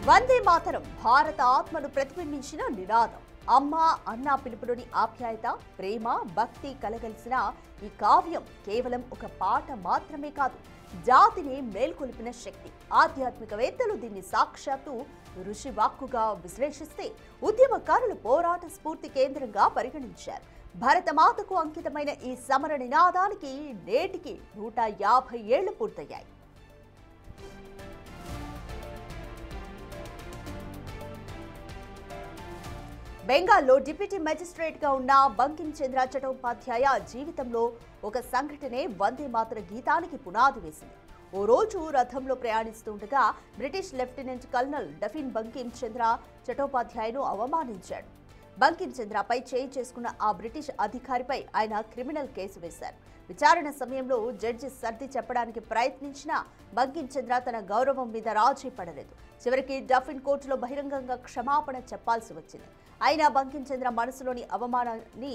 వందే మాతరం భారత ఆత్మను ప్రతిబింబించిన నినాదం. అమ్మ అన్న పిలుపులోని ఆప్యాయత, ప్రేమ, భక్తి కలగలిసిన ఈ కావ్యం కేవలం ఒక పాట మాత్రమే కాదు, జాతిని మేల్కొల్పిన శక్తి. ఆధ్యాత్మికవేత్తలు దీన్ని సాక్షాత్తు ఋషి వాక్కుగా విశ్లేషిస్తే, ఉద్యమకారుల పోరాట స్ఫూర్తి కేంద్రంగా పరిగణించారు. భరతమాతకు అంకితమైన ఈ సమర నినాదానికి నేటికి 150 ఏళ్లు పూర్తయ్యాయి. బెంగాల్లో డిప్యూటీ మెజిస్ట్రేట్ గా ఉన్న బంకిం చంద్ర చటోపాధ్యాయ జీవితంలో ఒక సంఘటనే వందే మాతర గీతానికి పునాది వేసింది. ఓ రోజు రథంలో ప్రయాణిస్తుండగా British lieutenant colonel డఫిన్ Bankim Chandra చటోపాధ్యాయను అవమానించాడు. Bankim చంద్రపై చేయి చేసుకున్న ఆ బ్రిటిష్ అధికారిపై ఆయన క్రిమినల్ కేసు వేశారు. విచారణ సమయంలో జడ్జి సర్ది చెప్పడానికి ప్రయత్నించినా బంకిం చంద్ర తన గౌరవం మీద రాజీ పడలేదు. చివరికి డఫిన్ కోర్టులో బహిరంగంగా క్షమాపణ చెప్పాల్సి వచ్చింది. అయినా బంకిం చంద్ర మనసులోని అవమానాన్ని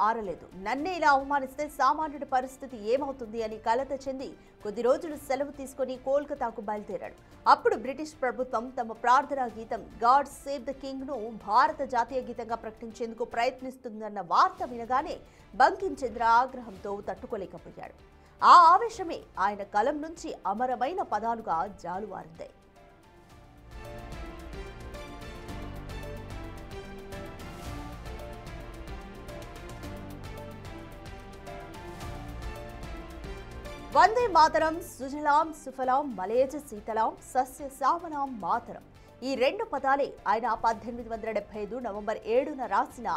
ఆరలేదు. నన్నే ఇలా అవమానిస్తే సామాన్యుడి పరిస్థితి ఏమవుతుంది అని కలత చెంది కొద్ది రోజులు సెలవు తీసుకుని కోల్కతాకు బయలుదేరాడు. అప్పుడు బ్రిటిష్ ప్రభుత్వం తమ ప్రార్థనా గీతం గాడ్ సేవ్ ద కింగ్ ను భారత జాతీయ గీతంగా ప్రకటించేందుకు ప్రయత్నిస్తుందన్న వార్త వినగానే బంకిం చంద్ర ఆగ్రహంతో తట్టుకోలేకపోయాడు. ఆ ఆవేశమే ఆయన కలం నుంచి అమరమైన పదాలుగా జాలువారింది. వందే మాతరం సుజలాం సుఫలాం మలేజ శీతలాం సస్య శ్యామలాం మాతరం. ఈ రెండు పదాలే ఆయన 1875 నవంబర్ 7న రాసిన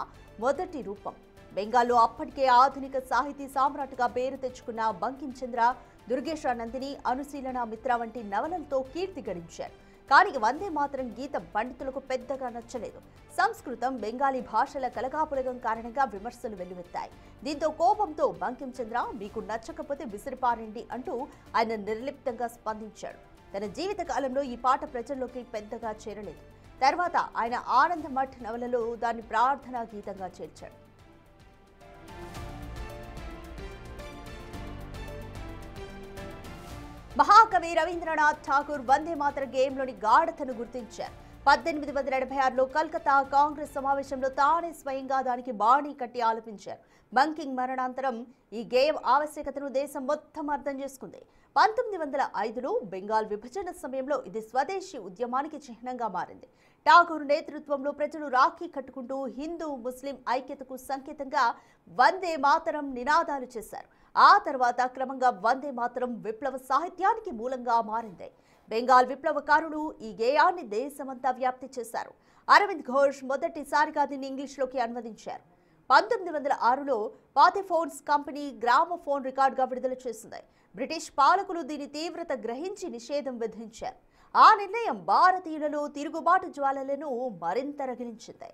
మొదటి రూపం. బెంగాల్లో అప్పటికే ఆధునిక సాహితీ సామ్రాట్గా పేరు తెచ్చుకున్న బంకిం చంద్ర దుర్గేశ నందిని, అనుశీలన మిత్ర వంటి నవలలతో కీర్తి గడించారు. కానీ వందే మాతరం గీతం పండితులకు పెద్దగా నచ్చలేదు. సంస్కృతం, బెంగాలీ భాషల కలగాపులగం కారణంగా విమర్శలు వెల్లువెత్తాయి. దీంతో కోపంతో బంకిం చంద్ర మీకు నచ్చకపోతే విసిరిపారండి అంటూ ఆయన నిర్లిప్తంగా స్పందించాడు. తన జీవిత కాలంలో ఈ పాట ప్రజల్లోకి పెద్దగా చేరలేదు. తర్వాత ఆయన ఆనంద మఠ్ నవలలో దాన్ని ప్రార్థనా గీతంగా చేర్చాడు. మహాకవి రవీంద్రనాథ్ ఠాగూర్ వందే మాతర గేయంలోని గాఢతను గుర్తించారు. 1886లో కల్కతా కాంగ్రెస్ సమావేశంలో తానే స్వయంగా దానికి బాణీ కట్టి ఆలపించారు. బంకిం మరణాంతరం ఈ గేయం ఆవశ్యకతను దేశం మొత్తం అర్థం చేసుకుంది. 1905లో బెంగాల్ విభజన సమయంలో ఇది స్వదేశీ ఉద్యమానికి చిహ్నంగా మారింది. ఠాగూర్ నేతృత్వంలో ప్రజలు రాఖీ కట్టుకుంటూ హిందూ ముస్లిం ఐక్యతకు సంకేతంగా వందే మాతరం నినాదాలు చేశారు. ఆ తర్వాత క్రమంగా వందే మాతరం విప్లవ సాహిత్యానికి మూలంగా మారింది. బెంగాల్ విప్లవకారులు ఈ గేయాన్ని దేశమంతా వ్యాప్తి చేశారు. అరవింద్ ఘోష్ మొదటిసారిగా దీన్ని ఇంగ్లీష్లోకి అనువదించారు. 1906లో పాథెఫోన్స్ కంపెనీ గ్రామోఫోన్ రికార్డుగా విడుదల చేసింది. బ్రిటిష్ పాలకులు దీని తీవ్రత గ్రహించి నిషేధం విధించారు. ఆ నిర్ణయం భారతీయులలో తిరుగుబాటు జ్వాలలను మరింత రగిలించింది.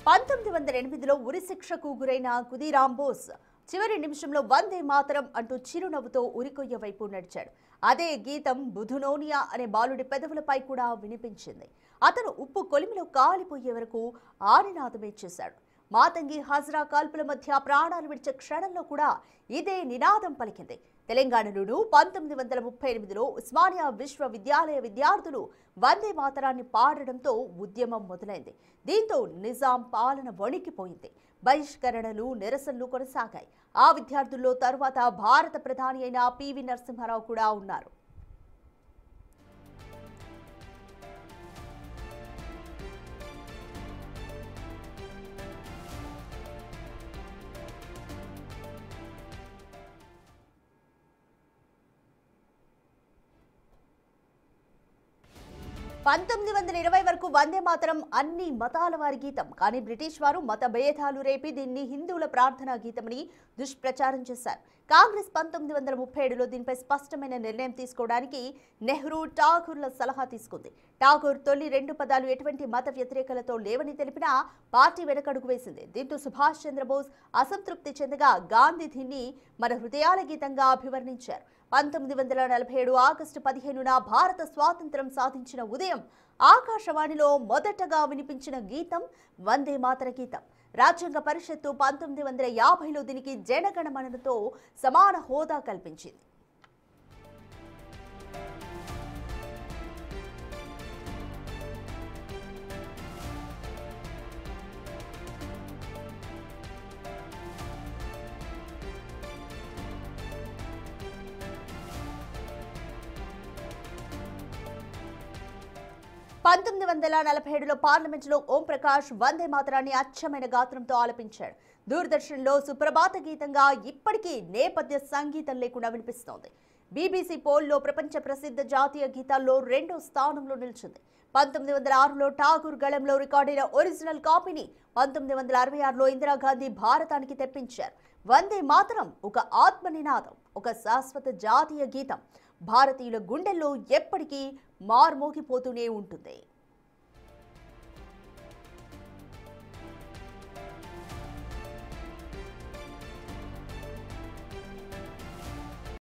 1908లో ఉరిశిక్షకు గురైన ఖుదీరామ్ బోస్ చివరి నిమిషంలో వందే మాతరం అంటూ చిరునవ్వుతో ఉరికొయ్య వైపు నడిచాడు. అదే గీతం బుధునోనియా అనే బాలుడి పెదవులపై కూడా వినిపించింది. అతను ఉప్పు కొలిమిలో కాలిపోయే వరకు ఆ నినాదమే చేశాడు. మాతంగి హజ్రా కాల్పుల మధ్య ప్రాణాలు విడిచే క్షణంలో కూడా ఇదే నినాదం పలికింది. తెలంగాణలోనూ 1938లో ఉస్మానియా విశ్వవిద్యాలయ విద్యార్థులు వందే మాతరాన్ని పాడడంతో ఉద్యమం మొదలైంది. దీంతో నిజాం పాలన వణికిపోయింది. బహిష్కరణలు, నిరసనలు కొనసాగాయి. ఆ విద్యార్థుల్లో తరువాత భారత ప్రధాని అయిన పివి నరసింహారావు కూడా ఉన్నారు. వరకు వందే మాతరం అన్ని మతాల వారి గీతం. కానీ బ్రిటిష్ వారు మత భేదాలు రేపి దీన్ని హిందువుల ప్రార్థనా గీతమని దుష్ప్రచారం చేశారు. కాంగ్రెస్ 1937లో దీనిపై స్పష్టమైన నిర్ణయం తీసుకోవడానికి నెహ్రూ, ఠాగూర్ల సలహా తీసుకుంది. ఠాగూర్ తొలి 2 పదాలు ఎటువంటి మత వ్యతిరేకలతో లేవని తెలిపినా పార్టీ వెనకడుగు వేసింది. దీంతో సుభాష్ చంద్రబోస్ అసంతృప్తి చెందగా గాంధీ దీన్ని మన హృదయాల గీతంగా అభివర్ణించారు. 1947 ఆగస్టు 15న భారత స్వాతంత్ర్యం సాధించిన ఉదయం ఆకాశవాణిలో మొదటగా వినిపించిన గీతం వందే మాతర గీతం. రాజ్యాంగ పరిషత్తు 1950లో దీనికి జనగణమనతో సమాన హోదా కల్పించింది. 1947లో పార్లమెంటులో ఓం ప్రకాష్ వందే మాతరాన్ని అచ్చమైన గాత్రంతో ఆలపించాడు. దూరదర్శన్లో సుప్రభాత గీతంగా ఇప్పటికీ నేపథ్య సంగీతం లేకుండా వినిపిస్తోంది. బీబీసీ పోల్లో ప్రపంచ ప్రసిద్ధ జాతీయ గీతాల్లో 2వ స్థానంలో నిలిచింది. 1906లో ఠాగూర్ గళంలో రికార్డైన ఒరిజినల్ కాపీని 1966లో ఇందిరాగాంధీ భారతానికి తెప్పించారు. వందే మాతరం ఒక ఆత్మ నినాదం, ఒక శాశ్వత జాతీయ గీతం. భారతీయుల గుండెల్లో ఎప్పటికీ మార్మోగిపోతూనే ఉంటుంది.